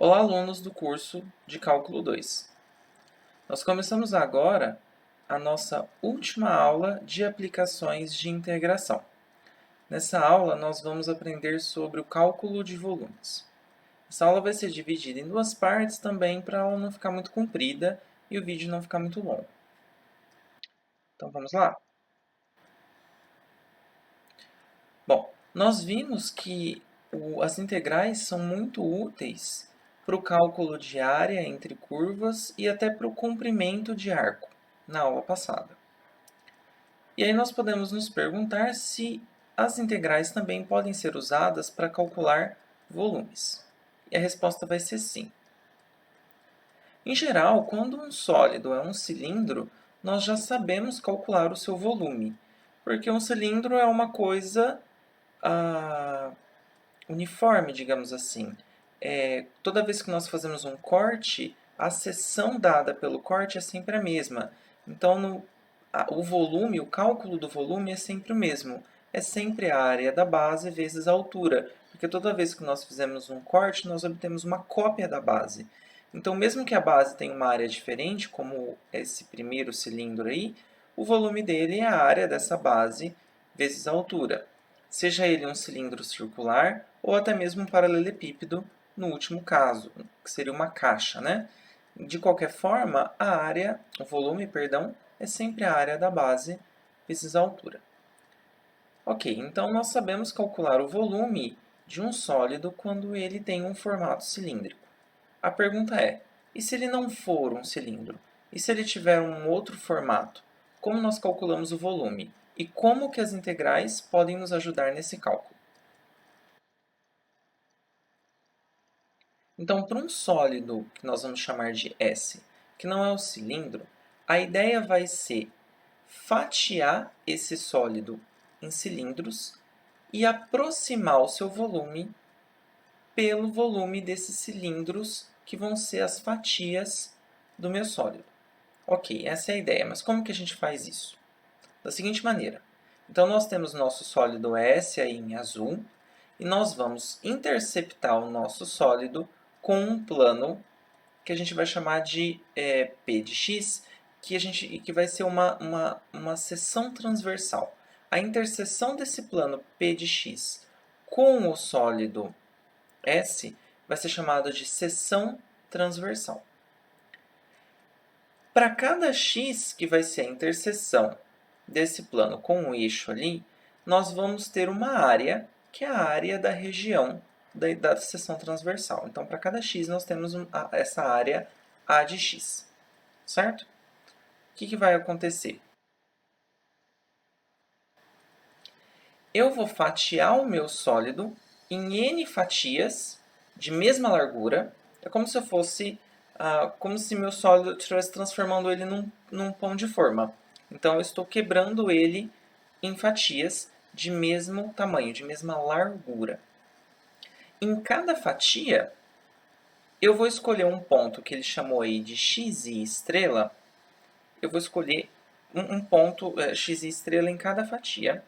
Olá, alunos do curso de Cálculo 2. Nós começamos agora a nossa última aula de aplicações de integração. Nessa aula, nós vamos aprender sobre o cálculo de volumes. Essa aula vai ser dividida em duas partes também para ela não ficar muito comprida e o vídeo não ficar muito longo. Então, vamos lá? Bom, nós vimos que as integrais são muito úteis para o cálculo de área entre curvas e até para o comprimento de arco, na aula passada. E aí nós podemos nos perguntar se as integrais também podem ser usadas para calcular volumes. E a resposta vai ser sim. Em geral, quando um sólido é um cilindro, nós já sabemos calcular o seu volume, porque um cilindro é uma coisa uniforme, digamos assim. Toda vez que nós fazemos um corte, a seção dada pelo corte é sempre a mesma. Então, o volume, o cálculo do volume é sempre o mesmo. É sempre a área da base vezes a altura, porque toda vez que nós fizemos um corte, nós obtemos uma cópia da base. Então, mesmo que a base tenha uma área diferente, como esse primeiro cilindro aí, o volume dele é a área dessa base vezes a altura. Seja ele um cilindro circular ou até mesmo um paralelepípedo, no último caso, que seria uma caixa, né? De qualquer forma, o volume, perdão, é sempre a área da base vezes a altura. Ok, então nós sabemos calcular o volume de um sólido quando ele tem um formato cilíndrico. A pergunta é, e se ele não for um cilindro? E se ele tiver um outro formato? Como nós calculamos o volume? E como que as integrais podem nos ajudar nesse cálculo? Então, para um sólido que nós vamos chamar de S, que não é o cilindro, a ideia vai ser fatiar esse sólido em cilindros e aproximar o seu volume pelo volume desses cilindros que vão ser as fatias do meu sólido. Ok, essa é a ideia, mas como que a gente faz isso? Da seguinte maneira. Então, nós temos nosso sólido S aí em azul, e nós vamos interceptar o nosso sólido com um plano que a gente vai chamar de P de x, que vai ser uma seção transversal. A interseção desse plano P de x com o sólido S vai ser chamada de seção transversal. Para cada x, que vai ser a interseção desse plano com o eixo ali, nós vamos ter uma área, que é a área da região da seção transversal. Então, para cada x, nós temos essa área A de x, certo? O que vai acontecer? Eu vou fatiar o meu sólido em n fatias de mesma largura. É como se eu fosse, como se meu sólido eu estivesse transformando ele num pão de forma. Então, eu estou quebrando ele em fatias de mesmo tamanho, de mesma largura. Em cada fatia, eu vou escolher um ponto que ele chamou aí de xi estrela. Eu vou escolher um ponto xi estrela em cada fatia.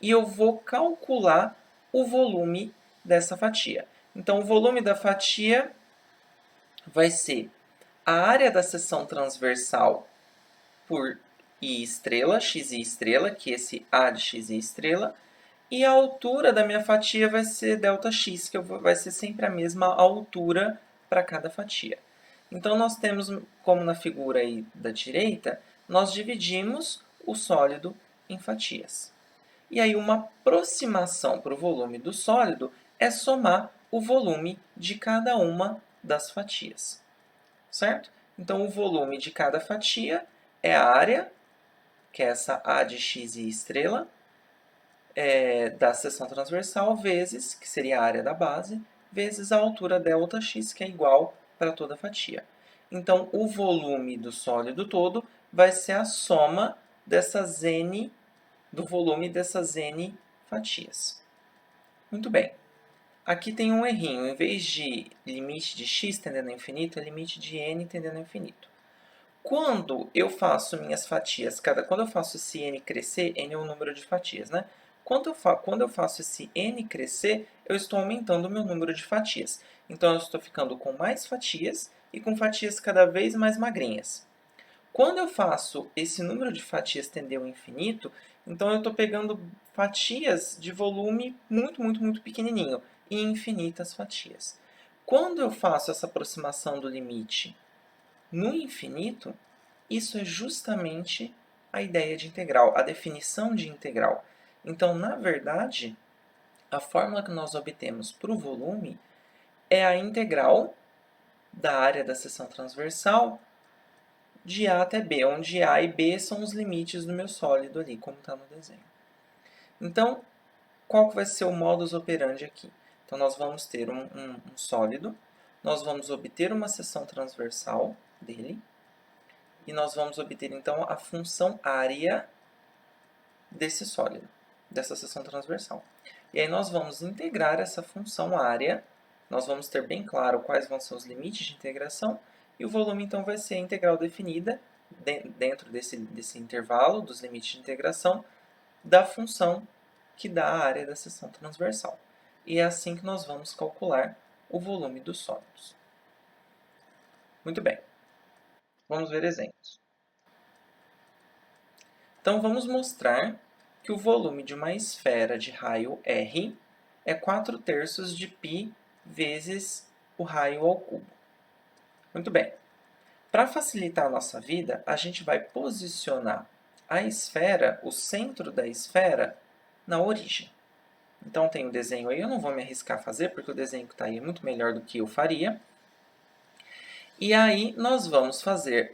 E eu vou calcular o volume dessa fatia. Então, o volume da fatia vai ser a área da seção transversal por i estrela, xi estrela, que é esse A de xi estrela, e a altura da minha fatia vai ser ΔX, que vai ser sempre a mesma altura para cada fatia. Então, nós temos, como na figura aí da direita, nós dividimos o sólido em fatias. E aí, uma aproximação para o volume do sólido é somar o volume de cada uma das fatias. Certo? Então, o volume de cada fatia é a área, que é essa A de x estrela, da seção transversal, vezes, que seria a área da base, vezes a altura ΔX, que é igual para toda a fatia. Então, o volume do sólido todo vai ser a soma dessas n, do volume dessas n fatias. Muito bem. Aqui tem um errinho. Em vez de limite de x tendendo ao infinito, é limite de n tendendo ao infinito. Quando eu faço minhas fatias, quando eu faço esse n crescer, n é o número de fatias, né? Quando eu faço esse n crescer, eu estou aumentando o meu número de fatias. Então, eu estou ficando com mais fatias e com fatias cada vez mais magrinhas. Quando eu faço esse número de fatias tender ao infinito, então eu estou pegando fatias de volume muito, muito, muito pequenininho e infinitas fatias. Quando eu faço essa aproximação do limite no infinito, isso é justamente a ideia de integral, a definição de integral. Então, na verdade, a fórmula que nós obtemos para o volume é a integral da área da seção transversal de A até B, onde A e B são os limites do meu sólido ali, como está no desenho. Então, qual que vai ser o modus operandi aqui? Então, nós vamos ter um sólido, nós vamos obter uma seção transversal dele, e nós vamos obter, então, a função área desse sólido, dessa seção transversal. E aí nós vamos integrar essa função área, nós vamos ter bem claro quais vão ser os limites de integração, e o volume, então, vai ser a integral definida dentro desse intervalo dos limites de integração da função que dá a área da seção transversal. E é assim que nós vamos calcular o volume dos sólidos. Muito bem. Vamos ver exemplos. Então, vamos mostrar que o volume de uma esfera de raio R é 4/3 de π vezes o raio ao cubo. Muito bem. Para facilitar a nossa vida, a gente vai posicionar a esfera, o centro da esfera, na origem. Então, tem o desenho aí, eu não vou me arriscar a fazer, porque o desenho que está aí é muito melhor do que eu faria. E aí, nós vamos fazer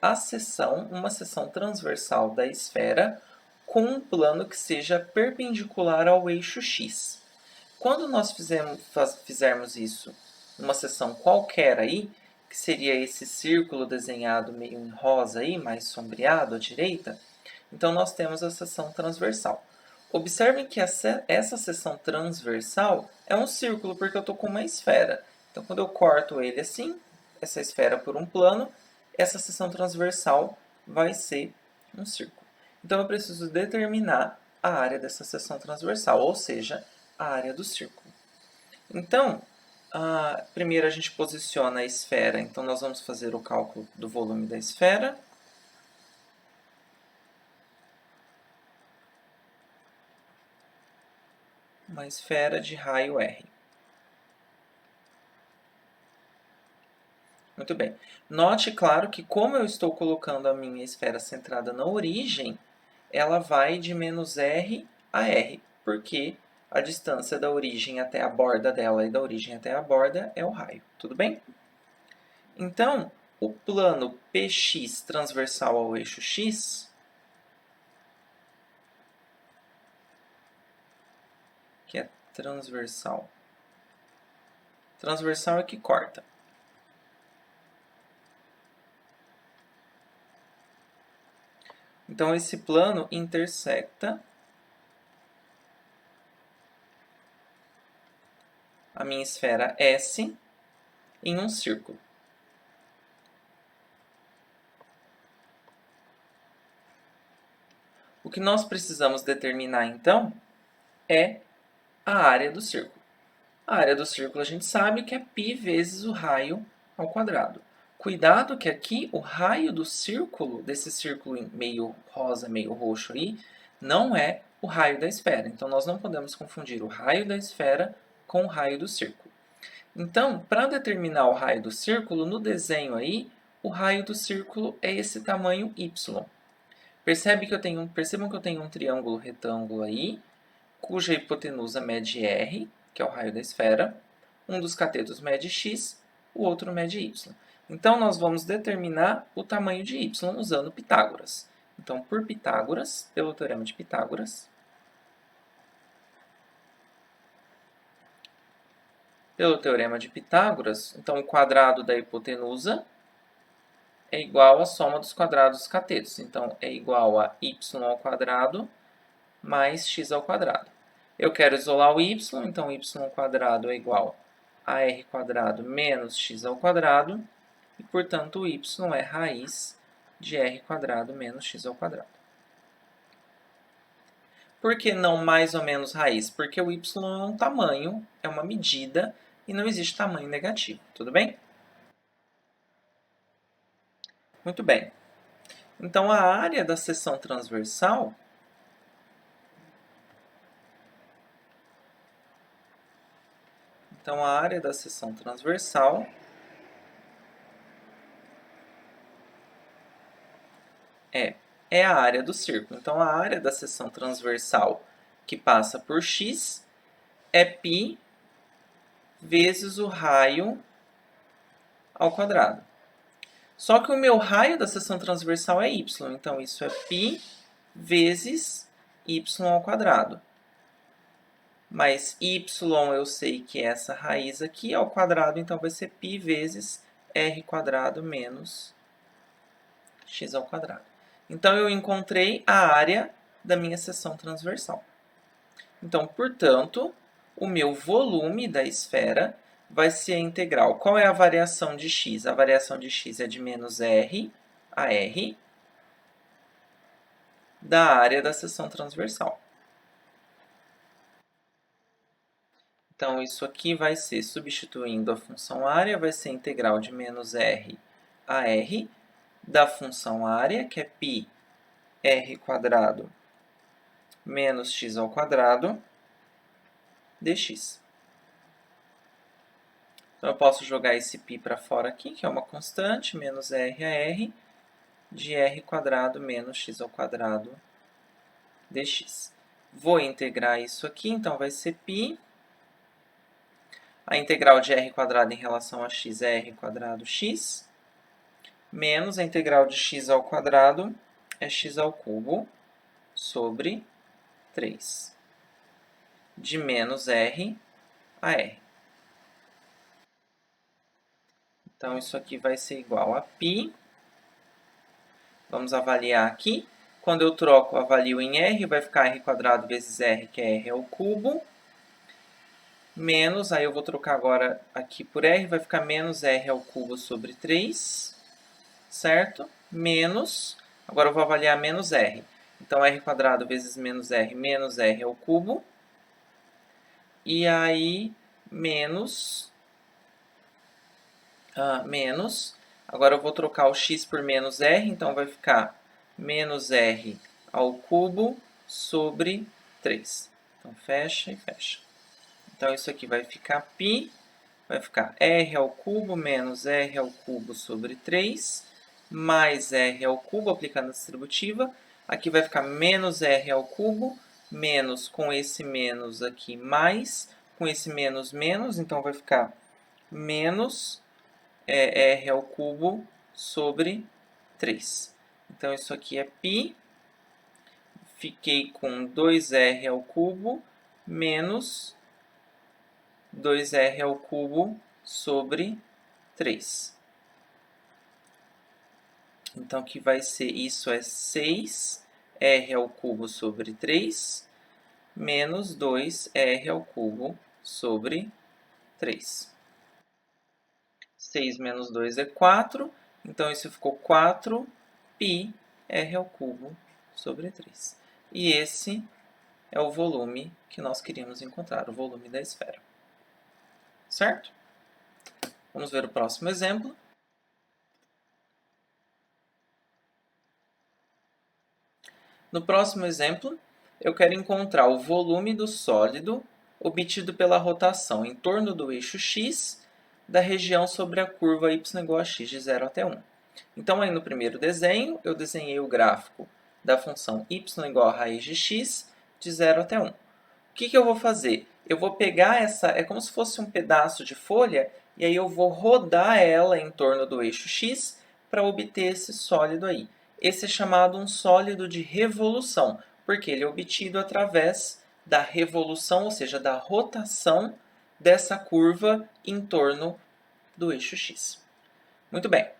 uma seção transversal da esfera com um plano que seja perpendicular ao eixo X. Quando nós fizermos isso numa seção qualquer aí, que seria esse círculo desenhado meio em rosa aí, mais sombreado à direita, então nós temos a seção transversal. Observem que essa seção transversal é um círculo, porque eu estou com uma esfera. Então, quando eu corto ele assim, essa esfera por um plano, essa seção transversal vai ser um círculo. Então, eu preciso determinar a área dessa seção transversal, ou seja, a área do círculo. Então, primeiro a gente posiciona a esfera. Então, nós vamos fazer o cálculo do volume da esfera. Uma esfera de raio R. Muito bem. Note, claro, que como eu estou colocando a minha esfera centrada na origem, ela vai de menos R a R, porque a distância da origem até a borda dela e da origem até a borda é o raio. Tudo bem? Então, o plano PX transversal ao eixo X, que é transversal. Transversal é que corta. Então, esse plano intersecta a minha esfera S em um círculo. O que nós precisamos determinar, então, é a área do círculo. A área do círculo a gente sabe que é π vezes o raio ao quadrado. Cuidado que aqui o raio do círculo, desse círculo meio rosa, meio roxo aí, não é o raio da esfera. Então, nós não podemos confundir o raio da esfera com o raio do círculo. Então, para determinar o raio do círculo, no desenho aí, o raio do círculo é esse tamanho y. Percebam que eu tenho um triângulo retângulo aí, cuja hipotenusa mede r, que é o raio da esfera. Um dos catetos mede x, o outro mede y. Então, nós vamos determinar o tamanho de y usando Pitágoras. Então, por Pitágoras, pelo teorema de Pitágoras, então o quadrado da hipotenusa é igual à soma dos quadrados dos catetos. Então, é igual a y ao quadrado mais x ao quadrado. Eu quero isolar o y, então y ao quadrado é igual a r quadrado menos x ao quadrado, e, portanto, o y é raiz de r quadrado menos x ao quadrado. Por que não mais ou menos raiz? Porque o y é um tamanho, é uma medida, e não existe tamanho negativo, tudo bem? Muito bem. Então, a área da seção transversal é a área do círculo. Então, a área da seção transversal que passa por x é π vezes o raio ao quadrado. Só que o meu raio da seção transversal é y, então isso é π vezes y ao quadrado. Mas y eu sei que é essa raiz aqui ao quadrado, então vai ser π vezes r quadrado menos x ao quadrado. Então, eu encontrei a área da minha seção transversal. Então, portanto, o meu volume da esfera vai ser a integral. Qual é a variação de x? A variação de x é de menos r a r da área da seção transversal. Então, isso aqui vai ser, substituindo a função área, vai ser a integral de menos r a r da função área, que é π r quadrado menos x ao quadrado dx. Então, eu posso jogar esse π para fora aqui, que é uma constante, menos r a r, de r quadrado menos x ao quadrado dx. Vou integrar isso aqui, então vai ser π. A integral de r quadrado em relação a x é r quadrado x, menos a integral de x ao quadrado é x ao cubo sobre 3, de menos r a r. Então, isso aqui vai ser igual a π. Vamos avaliar aqui. Quando eu troco, eu avalio em r, vai ficar r quadrado vezes r, que é r ao cubo. Menos, aí eu vou trocar agora aqui por r, vai ficar menos r ao cubo sobre 3, certo? Menos, agora eu vou avaliar menos r. Então, r quadrado vezes menos r ao cubo. E aí, menos, agora eu vou trocar o x por menos r, então vai ficar menos r ao cubo sobre 3. Então, fecha e fecha. Então, isso aqui vai ficar π, vai ficar r ao cubo menos r ao cubo sobre 3, mais r ao cubo, aplicando a distributiva. Aqui vai ficar menos r ao cubo, menos com esse menos aqui, mais com esse menos, menos. Então, vai ficar menos r ao cubo sobre 3. Então, isso aqui é π. Fiquei com 2r ao cubo menos 2r ao cubo sobre 3. Então, que vai ser, isso é 6r ao cubo sobre 3, menos 2r ao cubo sobre 3. 6 menos 2 é 4, então isso ficou 4πr ao cubo sobre 3. E esse é o volume que nós queríamos encontrar, o volume da esfera. Certo? Vamos ver o próximo exemplo. No próximo exemplo, eu quero encontrar o volume do sólido obtido pela rotação em torno do eixo x da região sobre a curva y igual a x de 0 até 1. Então, aí no primeiro desenho, eu desenhei o gráfico da função y igual a raiz de x de 0 até 1. O que eu vou fazer? Eu vou pegar essa, é como se fosse um pedaço de folha, e aí eu vou rodar ela em torno do eixo x para obter esse sólido aí. Esse é chamado um sólido de revolução, porque ele é obtido através da revolução, ou seja, da rotação dessa curva em torno do eixo x. Muito bem.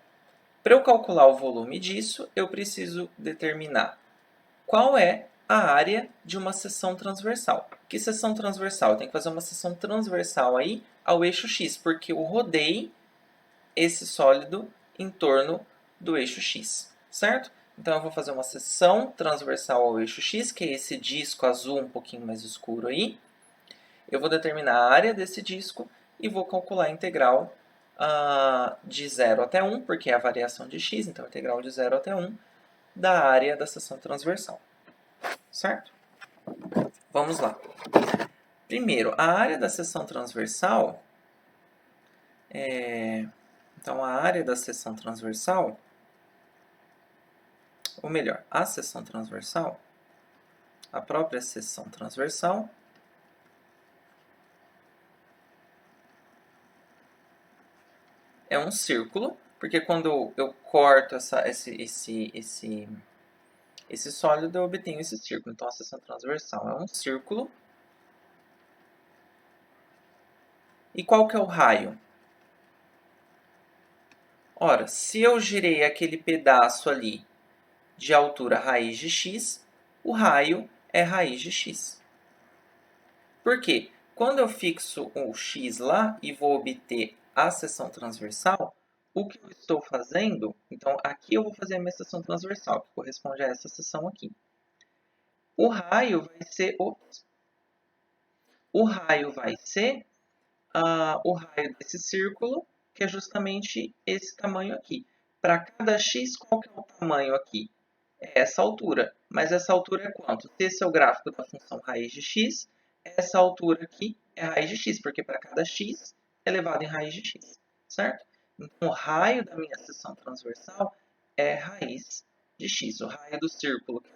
Para eu calcular o volume disso, eu preciso determinar qual é a área de uma seção transversal. Que seção transversal? Eu tenho que fazer uma seção transversal aí ao eixo x, porque eu rodei esse sólido em torno do eixo x, certo? Então, eu vou fazer uma seção transversal ao eixo x, que é esse disco azul um pouquinho mais escuro aí. Eu vou determinar a área desse disco e vou calcular a integral de 0 até 1, porque é a variação de x, então a integral de 0 até 1 da área da seção transversal. Certo? Vamos lá. Primeiro, a área da seção transversal Então, a área da seção transversal, ou melhor, a seção transversal, a própria seção transversal, é um círculo, porque quando eu corto esse sólido, eu obtenho esse círculo. Então, a seção transversal é um círculo. E qual que é o raio? Ora, se eu girei aquele pedaço ali de altura raiz de x, o raio é raiz de x. Por quê? Quando eu fixo o x lá e vou obter a seção transversal, o que eu estou fazendo... Então, aqui eu vou fazer a minha seção transversal, que corresponde a essa seção aqui. O raio vai ser... O raio vai ser o raio desse círculo, que é justamente esse tamanho aqui. Para cada x, qual que é o tamanho aqui? É essa altura. Mas essa altura é quanto? Se esse é o gráfico da função raiz de x, essa altura aqui é raiz de x, porque para cada x é elevado em raiz de x, certo? Então, o raio da minha seção transversal é raiz de x. O raio do círculo, que é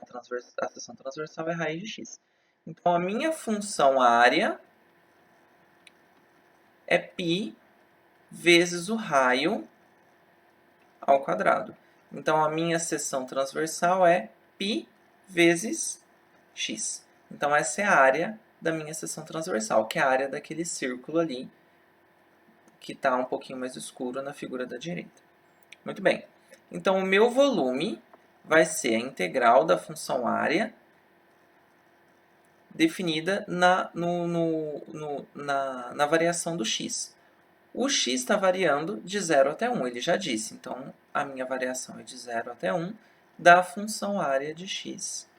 a seção transversal, é raiz de x. Então, a minha função área é π vezes o raio ao quadrado. Então, a minha seção transversal é π vezes x. Então, essa é a área da minha seção transversal, que é a área daquele círculo ali, que está um pouquinho mais escuro na figura da direita. Muito bem. Então, o meu volume vai ser a integral da função área definida na variação do x. O x está variando de 0 até 1, ele já disse. Então, a minha variação é de 0 até 1 da função área de x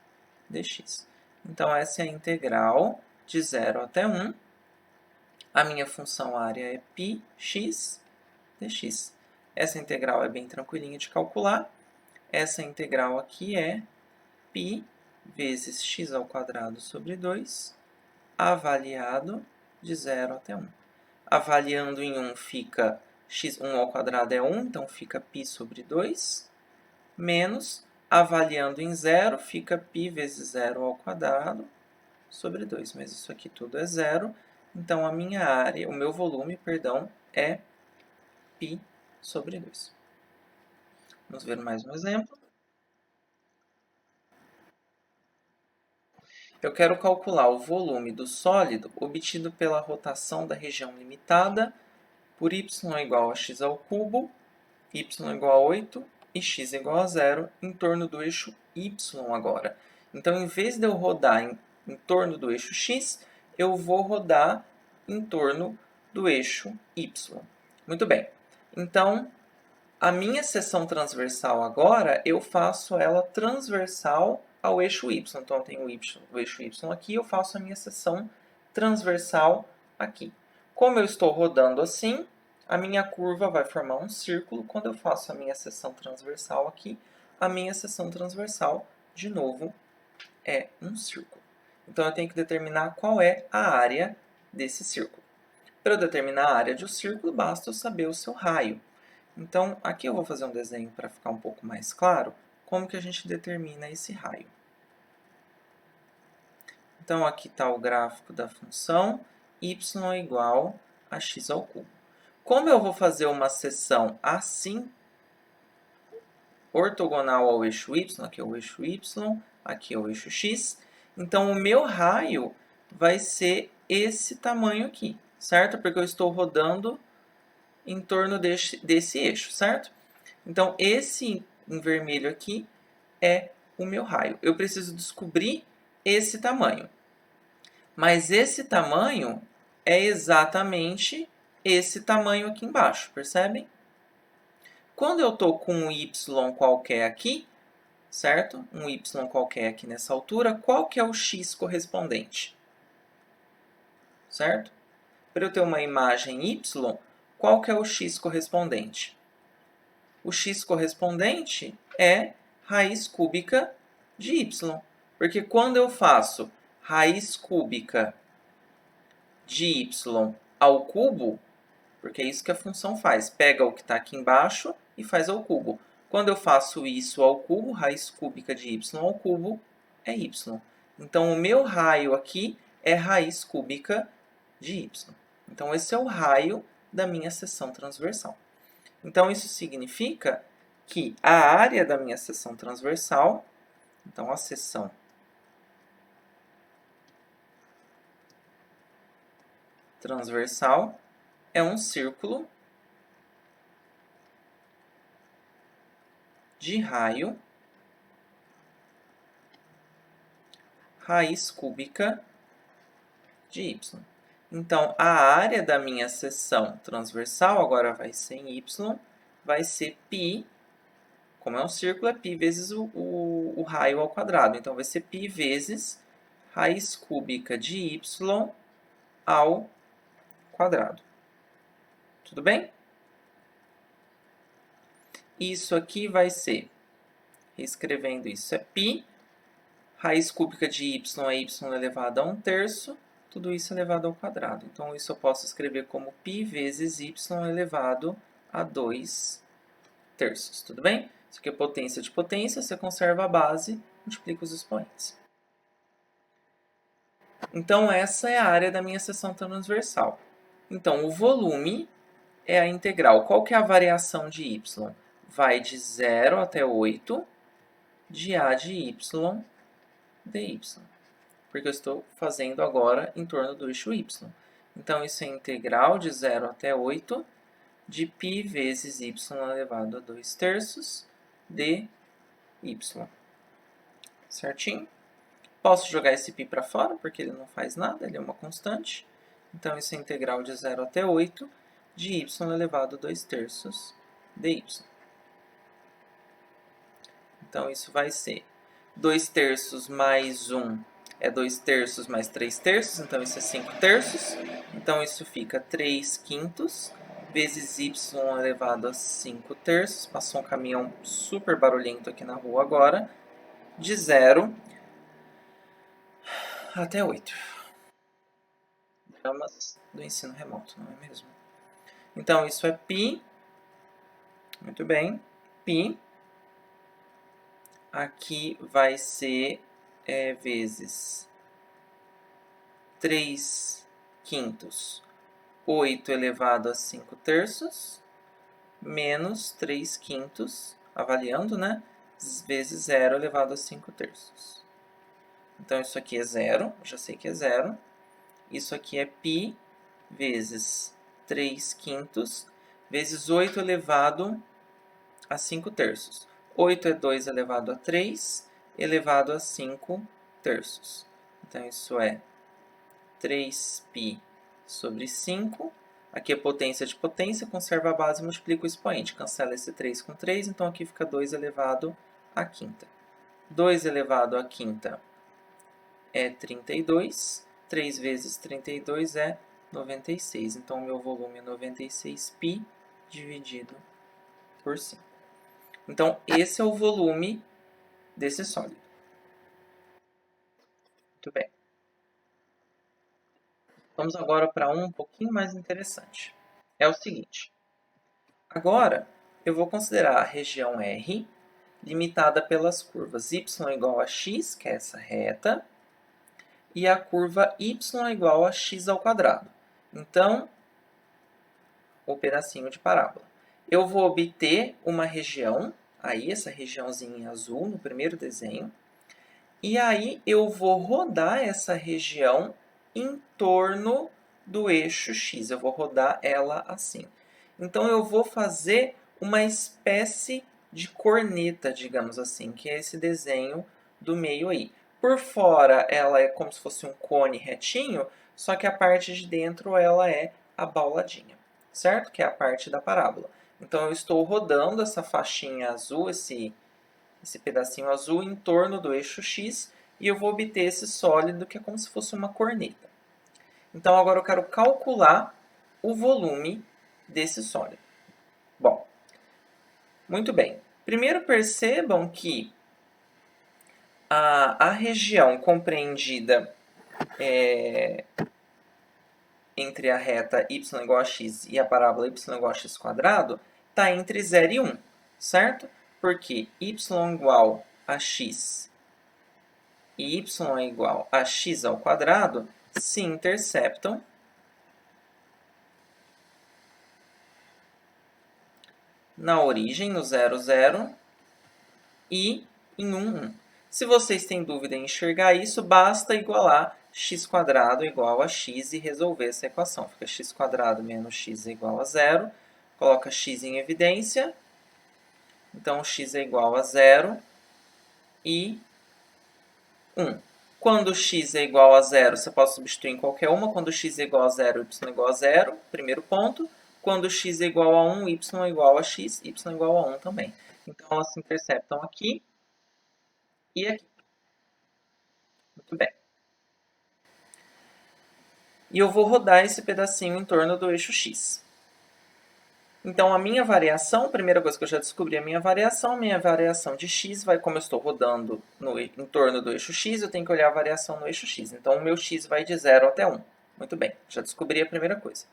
dx. Então, essa é a integral de 0 até 1. A minha função área é πx dx. Essa integral é bem tranquilinha de calcular. Essa integral aqui é π vezes x ao quadrado sobre 2, avaliado de 0 até 1. Avaliando em 1 fica x1 ao quadrado é 1, então fica π sobre 2, menos, avaliando em 0, fica π vezes 0 ao quadrado sobre 2. Mas isso aqui tudo é 0, então a minha área, o meu volume, perdão, é π sobre 2. Vamos ver mais um exemplo. Eu quero calcular o volume do sólido obtido pela rotação da região limitada por y igual a x ao cubo, y igual a 8 e x igual a 0 em torno do eixo y agora. Então, em vez de eu rodar em torno do eixo x, eu vou rodar em torno do eixo y. Muito bem. Então, a minha seção transversal agora, eu faço ela transversal ao eixo y. Então, eu tenho o eixo y aqui, eu faço a minha seção transversal aqui. Como eu estou rodando assim, a minha curva vai formar um círculo. Quando eu faço a minha seção transversal aqui, a minha seção transversal, de novo, é um círculo. Então, eu tenho que determinar qual é a área desse círculo. Para eu determinar a área de um círculo, basta eu saber o seu raio. Então, aqui eu vou fazer um desenho para ficar um pouco mais claro como que a gente determina esse raio. Então, aqui está o gráfico da função y igual a x ao cubo. Como eu vou fazer uma seção assim, ortogonal ao eixo y, aqui é o eixo y, aqui é o eixo x, então o meu raio vai ser esse tamanho aqui, certo? Porque eu estou rodando em torno desse eixo, certo? Então, esse em vermelho aqui é o meu raio. Eu preciso descobrir esse tamanho. Mas esse tamanho é exatamente esse tamanho aqui embaixo, percebem? Quando eu estou com um y qualquer aqui, certo? Um y qualquer aqui nessa altura. Qual que é o x correspondente? Certo? Para eu ter uma imagem y, qual que é o x correspondente? O x correspondente é raiz cúbica de y. Porque quando eu faço raiz cúbica de y ao cubo, porque é isso que a função faz, pega o que está aqui embaixo e faz ao cubo. Quando eu faço isso ao cubo, raiz cúbica de y ao cubo é y. Então, o meu raio aqui é raiz cúbica de y. Então, esse é o raio da minha seção transversal. Então, isso significa que a área da minha seção transversal, então a seção transversal é um círculo de raio raiz cúbica de y. Então, a área da minha seção transversal agora vai ser em y, vai ser π, como é um círculo, é π vezes o raio ao quadrado. Então, vai ser π vezes raiz cúbica de y ao quadrado. Tudo bem? Isso aqui vai ser, reescrevendo isso, é π, raiz cúbica de y é y elevado a 1/3, tudo isso elevado ao quadrado. Então, isso eu posso escrever como π vezes y elevado a 2/3. Tudo bem? Isso aqui é potência de potência, você conserva a base, multiplica os expoentes. Então, essa é a área da minha seção transversal. Então, o volume é a integral. Qual que é a variação de y? Vai de 0 até 8 de a de y dy. Porque eu estou fazendo agora em torno do eixo y. Então, isso é integral de 0 até 8 de π vezes y elevado a 2/3 dy. Certinho? Posso jogar esse π para fora, porque ele não faz nada, ele é uma constante. Então, isso é integral de 0 até 8 de y elevado a 2/3 dy. Então, isso vai ser 2/3 mais 1 é 2/3 mais 3/3, então isso é 5/3. Então, isso fica 3/5 vezes y elevado a 5/3. Passou um caminhão super barulhento aqui na rua agora. De 0 até 8. Dramas do ensino remoto, não é mesmo? Então, isso é π. Muito bem. π. Aqui vai ser vezes 3/5, 8 elevado a 5/3, menos 3/5, avaliando, né? Vezes 0 elevado a 5/3. Então, isso aqui é 0, já sei que é 0. Isso aqui é π vezes 3/5 vezes 8 elevado a 5/3. 8 é 2 elevado a 3, elevado a 5/3. Então, isso é 3π sobre 5. Aqui é potência de potência, conserva a base e multiplica o expoente. Cancela esse 3 com 3, então aqui fica 2 elevado à quinta. 2 elevado à quinta é 32. 3 vezes 32 é 96. Então, o meu volume é 96π dividido por 5. Então, esse é o volume desse sólido. Muito bem. Vamos agora para um pouquinho mais interessante. É o seguinte. Agora, eu vou considerar a região R limitada pelas curvas y igual a x, que é essa reta, e a curva y igual a x ao quadrado. Então, o pedacinho de parábola. Eu vou obter uma região, aí essa regiãozinha em azul no primeiro desenho, e aí eu vou rodar essa região em torno do eixo x. Eu vou rodar ela assim. Então, eu vou fazer uma espécie de corneta, digamos assim, que é esse desenho do meio aí. Por fora, ela é como se fosse um cone retinho, só que a parte de dentro ela é abauladinha, certo? Que é a parte da parábola. Então, eu estou rodando essa faixinha azul, esse esse pedacinho azul em torno do eixo X e eu vou obter esse sólido que é como se fosse uma corneta. Então, agora eu quero calcular o volume desse sólido. Bom, muito bem. Primeiro percebam que a região compreendida entre a reta y igual a x e a parábola y igual a x quadrado está entre 0 e 1, certo? Porque y igual a x e y é igual a x ao quadrado se interceptam na origem, no 0, 0, e em 1, 1. Se vocês têm dúvida em enxergar isso, basta igualar x² igual a x e resolver essa equação. Fica x² menos x é igual a 0. Coloca x em evidência. Então, x é igual a 0 e 1. Quando x é igual a 0, você pode substituir em qualquer uma. Quando x é igual a 0, y é igual a 0, primeiro ponto. Quando x é igual a 1, y é igual a x, y é igual a 1 também. Então, elas se interceptam aqui e aqui. Muito bem. E eu vou rodar esse pedacinho em torno do eixo X. Então, a minha variação, a primeira coisa que eu já descobri, a minha variação de X vai, como eu estou rodando em torno do eixo X, eu tenho que olhar a variação no eixo X. Então, o meu X vai de 0 até 1. Muito bem, já descobri a primeira coisa.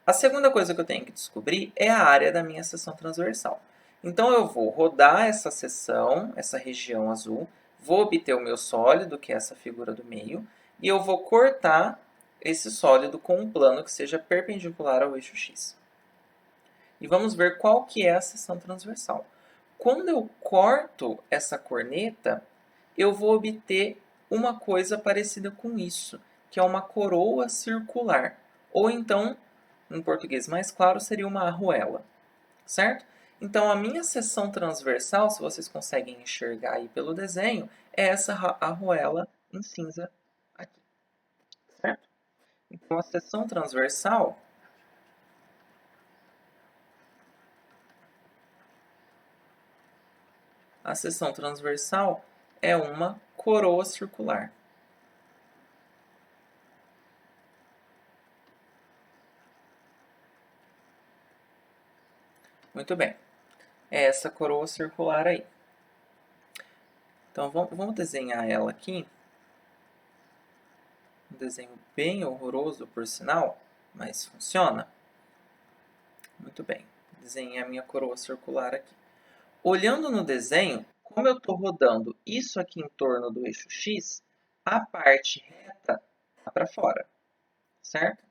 A segunda coisa que eu tenho que descobrir é a área da minha seção transversal. Então, eu vou rodar essa seção, essa região azul, vou obter o meu sólido, que é essa figura do meio, e eu vou cortar esse sólido com um plano que seja perpendicular ao eixo X. E vamos ver qual que é a seção transversal. Quando eu corto essa corneta, eu vou obter uma coisa parecida com isso, que é uma coroa circular. Ou então, em português mais claro, seria uma arruela, certo? Então, a minha seção transversal, se vocês conseguem enxergar aí pelo desenho, é essa arruela em cinza aqui, certo? Então, a seção transversal é uma coroa circular. Muito bem. É essa coroa circular aí. Então, vamos desenhar ela aqui. Um desenho bem horroroso, por sinal, mas funciona. Muito bem. Desenhei a minha coroa circular aqui. Olhando no desenho, como eu estou rodando isso aqui em torno do eixo X, a parte reta está para fora, certo?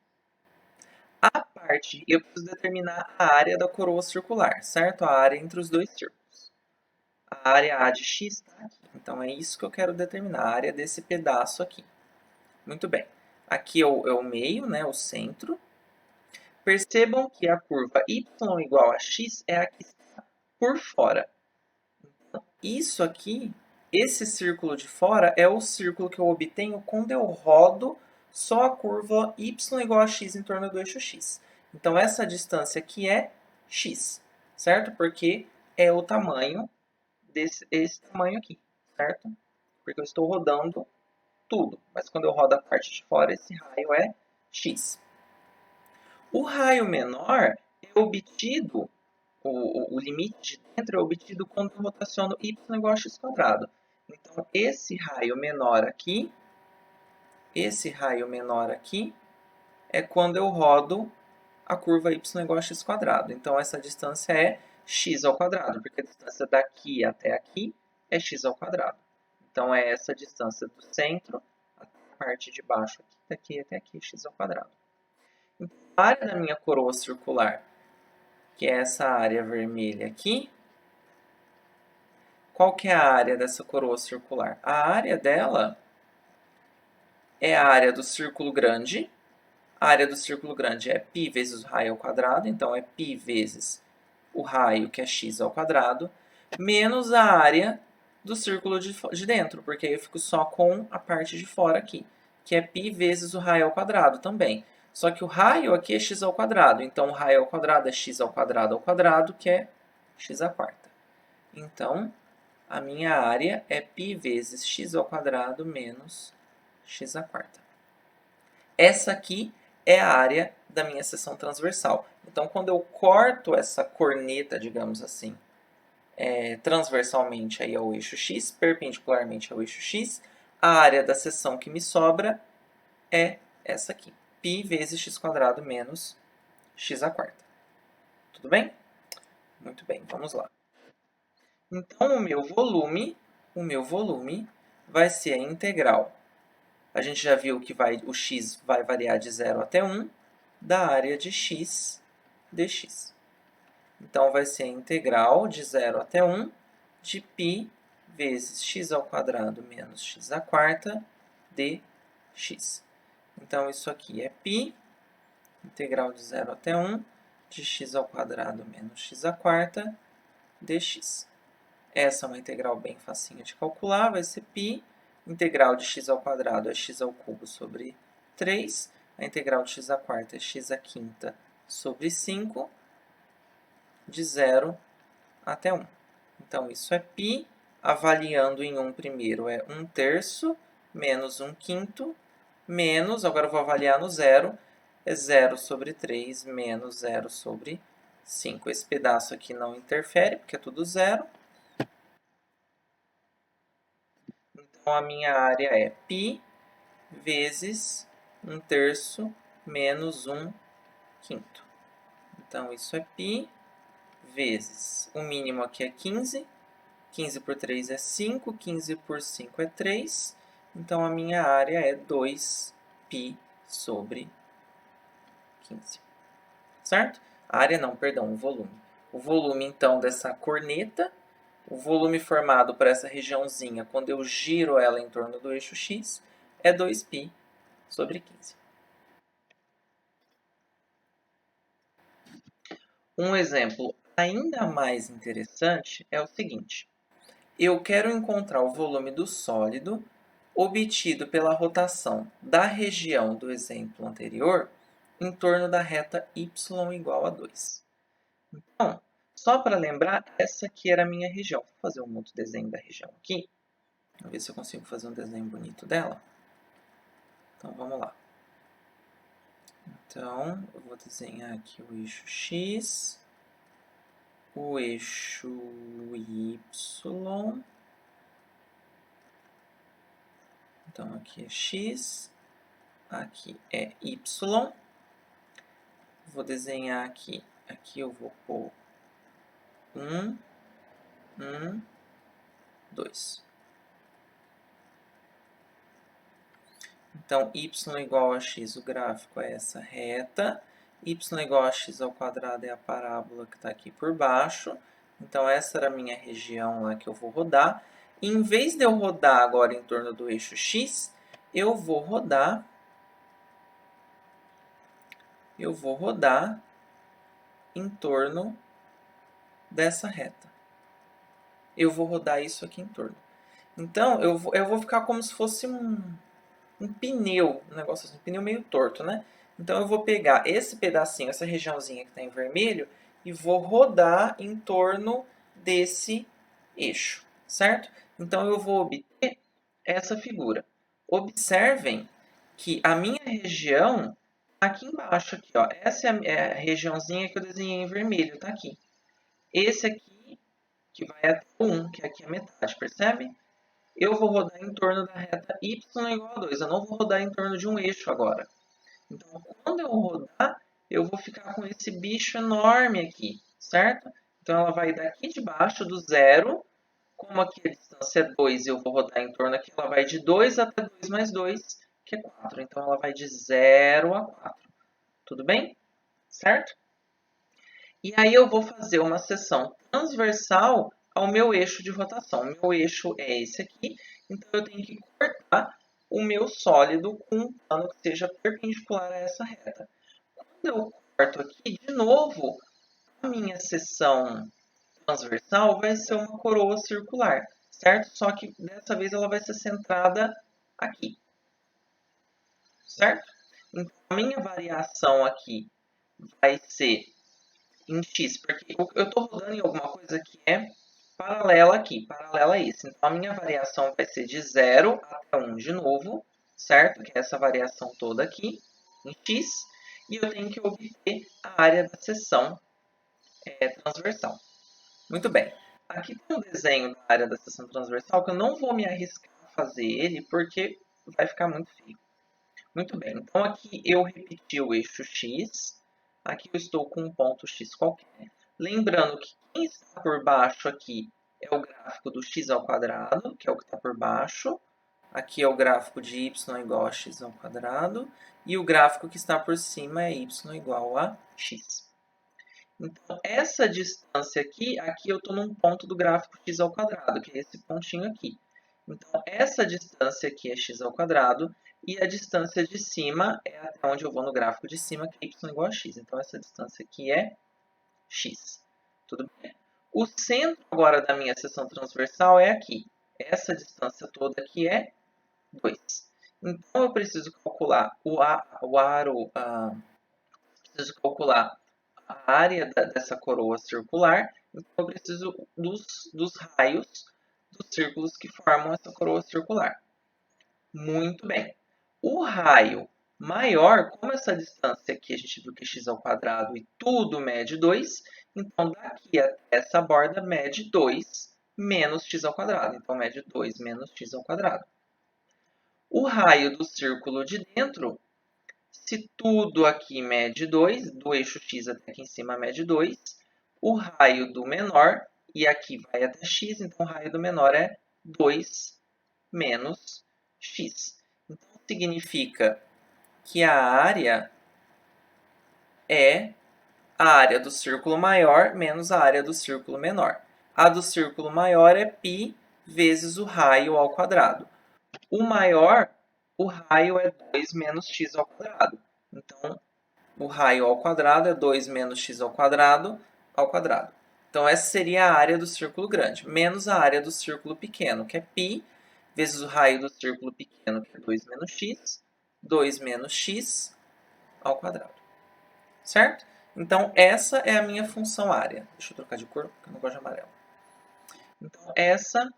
Eu preciso determinar a área da coroa circular, certo? A área entre os dois círculos. A área A de X está aqui. Então, é isso que eu quero determinar, a área desse pedaço aqui. Muito bem. Aqui é o meio, né, o centro. Percebam que a curva y igual a x é a que está por fora. Então, isso aqui, esse círculo de fora, é o círculo que eu obtenho quando eu rodo só a curva y igual a x em torno do eixo x. Então, essa distância aqui é x, certo? Porque é o tamanho esse tamanho aqui, certo? Porque eu estou rodando tudo, mas quando eu rodo a parte de fora, esse raio é x. O raio menor é obtido, o limite de dentro é obtido quando eu rotaciono y igual a x². Então, esse raio menor aqui é quando eu rodo a curva y igual a x². Então, essa distância é x², porque a distância daqui até aqui é x². Então, é essa distância do centro até a parte de baixo, aqui, daqui até aqui, x². Então, a área da minha coroa circular, que é essa área vermelha aqui, qual que é a área dessa coroa circular? A área dela é a área do círculo grande. A área do círculo grande é π vezes o raio ao quadrado, então é π vezes o raio, que é x², menos a área do círculo de dentro, porque aí eu fico só com a parte de fora aqui, que é π vezes o raio ao quadrado também. Só que o raio aqui é x², então o raio ao quadrado é x² ao quadrado, que é x². Então, a minha área é π vezes x ao quadrado menos x à quarta. Essa aqui é a área da minha seção transversal. Então, quando eu corto essa corneta, digamos assim, transversalmente aí ao eixo x, perpendicularmente ao eixo x, a área da seção que me sobra é essa aqui. π vezes x quadrado menos x à quarta. Tudo bem? Muito bem, vamos lá. Então, o meu volume vai ser a integral. A gente já viu que o x vai variar de 0 até 1 da área de x dx. Então, vai ser a integral de 0 até 1 de π vezes x ao quadrado menos x à quarta dx. Então, isso aqui é π, integral de 0 até 1 de x ao quadrado menos x à quarta dx. Essa é uma integral bem facinha de calcular, vai ser π. Integral de x ao quadrado é x ao cubo sobre 3. A integral de x à quarta é x à quinta sobre 5, de 0 até 1. Então, isso é π. Avaliando em 1 primeiro é 1/3 menos 1/5 menos, agora eu vou avaliar no zero, é 0 sobre 3 menos 0 sobre 5. Esse pedaço aqui não interfere, porque é tudo zero. Então, a minha área é π vezes 1/3 menos 1/5. Então, isso é π vezes, o mínimo aqui é 15. 15 por 3 é 5, 15 por 5 é 3. Então, a minha área é 2π sobre 15. Certo? A área não, perdão, o volume. O volume, então, dessa corneta, o volume formado por essa regiãozinha, quando eu giro ela em torno do eixo x, é 2π sobre 15. Um exemplo ainda mais interessante é o seguinte. Eu quero encontrar o volume do sólido obtido pela rotação da região do exemplo anterior em torno da reta y igual a 2. Então, só para lembrar, essa aqui era a minha região. Vou fazer um outro desenho da região aqui. Vamos ver se eu consigo fazer um desenho bonito dela. Então, vamos lá. Então, eu vou desenhar aqui o eixo x, o eixo y. Então, aqui é x, aqui é y. Vou desenhar aqui. Aqui eu vou pôr 1, 2. Então, y igual a x, o gráfico é essa reta. Y igual a x ao quadrado é a parábola que está aqui por baixo. Então, essa era a minha região lá que eu vou rodar. E, em vez de eu rodar agora em torno do eixo x, eu vou rodar em torno dessa reta. Eu vou rodar isso aqui em torno. Então, eu vou ficar como se fosse um pneu, um negócio assim, um pneu meio torto, né? Então, eu vou pegar esse pedacinho, essa regiãozinha que está em vermelho, e vou rodar em torno desse eixo, certo? Então, eu vou obter essa figura. Observem que a minha região está aqui embaixo, aqui, ó. Essa é a regiãozinha que eu desenhei em vermelho, está aqui. Esse aqui, que vai até o 1, que aqui é a metade, percebe? Eu vou rodar em torno da reta y igual a 2. Eu não vou rodar em torno de um eixo agora. Então, quando eu rodar, eu vou ficar com esse bicho enorme aqui, certo? Então, ela vai daqui de baixo, do zero. Como aqui a distância é 2, eu vou rodar em torno aqui. Ela vai de 2 até 2 mais 2, que é 4. Então, ela vai de 0 a 4. Tudo bem? Certo? E aí eu vou fazer uma seção transversal ao meu eixo de rotação. O meu eixo é esse aqui, então eu tenho que cortar o meu sólido com um plano que seja perpendicular a essa reta. Quando eu corto aqui, de novo, a minha seção transversal vai ser uma coroa circular, certo? Só que dessa vez ela vai ser centrada aqui, certo? Então, a minha variação aqui vai ser em x, porque eu estou rodando em alguma coisa que é paralela aqui, paralela a isso. Então, a minha variação vai ser de 0 até 1 de novo, certo? Que é essa variação toda aqui, em x. E eu tenho que obter a área da seção transversal. Muito bem. Aqui tem um desenho da área da seção transversal que eu não vou me arriscar a fazer ele porque vai ficar muito feio. Muito bem. Então, aqui eu repeti o eixo x. Aqui eu estou com um ponto x qualquer. Lembrando que quem está por baixo aqui é o gráfico do x ao quadrado, que é o que está por baixo. Aqui é o gráfico de y igual a x ao quadrado. E o gráfico que está por cima é y igual a x. Então, essa distância aqui eu estou num ponto do gráfico x ao quadrado, que é esse pontinho aqui. Então, essa distância aqui é x ao quadrado, e a distância de cima é até onde eu vou no gráfico de cima, que é y igual a x. Então, essa distância aqui é x. Tudo bem? O centro agora da minha seção transversal é aqui. Essa distância toda aqui é 2. Então, eu preciso calcular preciso calcular a área dessa coroa circular, então eu preciso dos raios dos círculos que formam essa coroa circular. Muito bem. O raio maior, como essa distância aqui a gente viu que é x ao quadrado e tudo mede 2, então daqui até essa borda mede 2 menos x ao quadrado. Então mede 2 menos x ao quadrado. O raio do círculo de dentro, se tudo aqui mede 2, do eixo x até aqui em cima mede 2, o raio do menor, e aqui vai até x, então o raio do menor é 2 menos x. Então, significa que a área é a área do círculo maior menos a área do círculo menor. A do círculo maior é π vezes o raio ao quadrado. O maior, o raio é 2 menos x ao quadrado. Então, o raio ao quadrado é 2 menos x ao quadrado. Então, essa seria a área do círculo grande, menos a área do círculo pequeno, que é π, vezes o raio do círculo pequeno, que é 2 menos x, 2 menos x ao quadrado. Certo? Então, essa é a minha função área. Deixa eu trocar de cor, porque eu não gosto de amarelo. Então, essa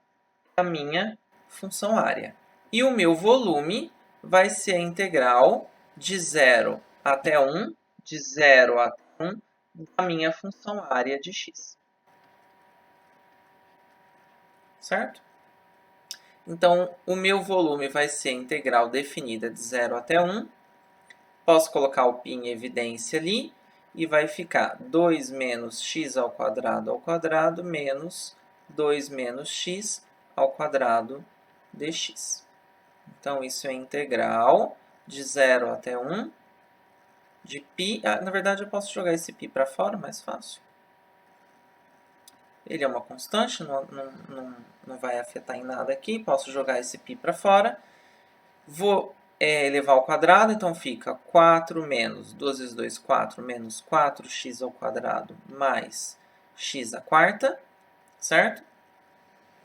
é a minha função área. E o meu volume vai ser a integral de 0 até 1, de 0 até 1, da minha função área de x. Certo? Então, o meu volume vai ser a integral definida de 0 até 1. Posso colocar o π em evidência ali. E vai ficar 2 menos x ao quadrado menos 2 menos x ao quadrado dx. Então, isso é integral de 0 até 1 de π. Na verdade, eu posso jogar esse π para fora, mais fácil. Ele é uma constante, não vai afetar em nada aqui. Posso jogar esse π para fora. Vou elevar ao quadrado, então fica 4 menos 2 vezes 2, 4, menos 4x ao quadrado mais x à quarta, certo?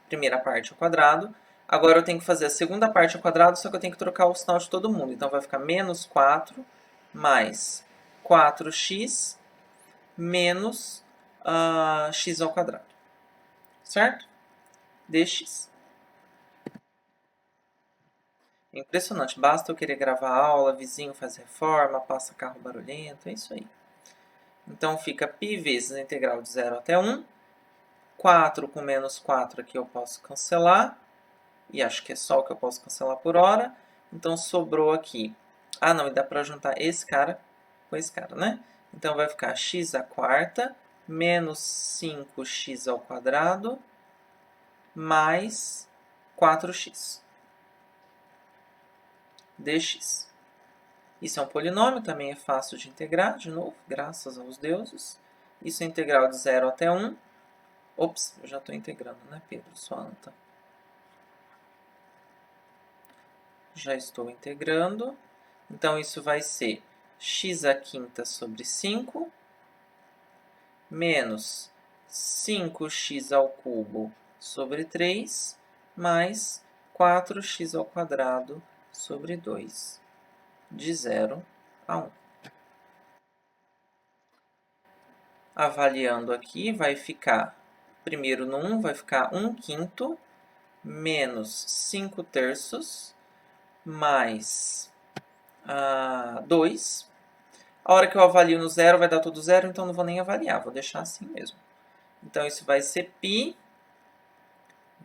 Primeira parte ao quadrado. Agora eu tenho que fazer a segunda parte ao quadrado, só que eu tenho que trocar o sinal de todo mundo. Então vai ficar menos 4 mais 4x menos x ao quadrado. Certo? Dx. É impressionante. Basta eu querer gravar aula, vizinho faz reforma, passa carro barulhento, é isso aí. Então fica π vezes a integral de 0 até 1. 4 com menos 4 aqui eu posso cancelar. E acho que é só o que eu posso cancelar por hora. Então, sobrou aqui. Ah, não, e dá para juntar esse cara com esse cara, né? Então, vai ficar x à quarta menos 5x ao quadrado mais 4x dx. Isso é um polinômio, também é fácil de integrar, de novo, graças aos deuses. Isso é integral de 0 até 1. Ops, eu já estou integrando, né, Pedro? Sua anta. Já estou integrando. Então, isso vai ser x à quinta sobre 5 menos 5x ao cubo sobre 3 mais 4x ao quadrado sobre 2, de 0 a 1. Avaliando aqui, vai ficar primeiro no 1 vai ficar 1/5 menos 5/3 mais 2. A hora que eu avalio no zero vai dar tudo zero, então não vou nem avaliar, vou deixar assim mesmo. Então isso vai ser π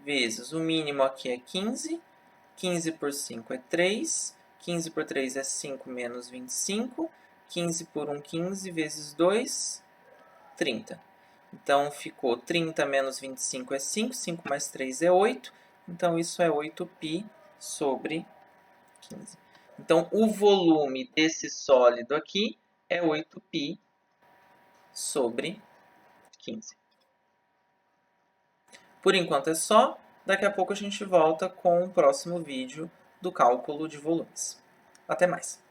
vezes o mínimo aqui é 15. 15 por 5 é 3. 15 por 3 é 5 menos 25. 15 por 1, 15 vezes 2, 30. Então ficou 30 menos 25 é 5. 5 mais 3 é 8. Então isso é 8π sobre 15. Então o volume desse sólido aqui é 8π sobre 15. Por enquanto é só. Daqui a pouco a gente volta com o próximo vídeo do cálculo de volumes. Até mais!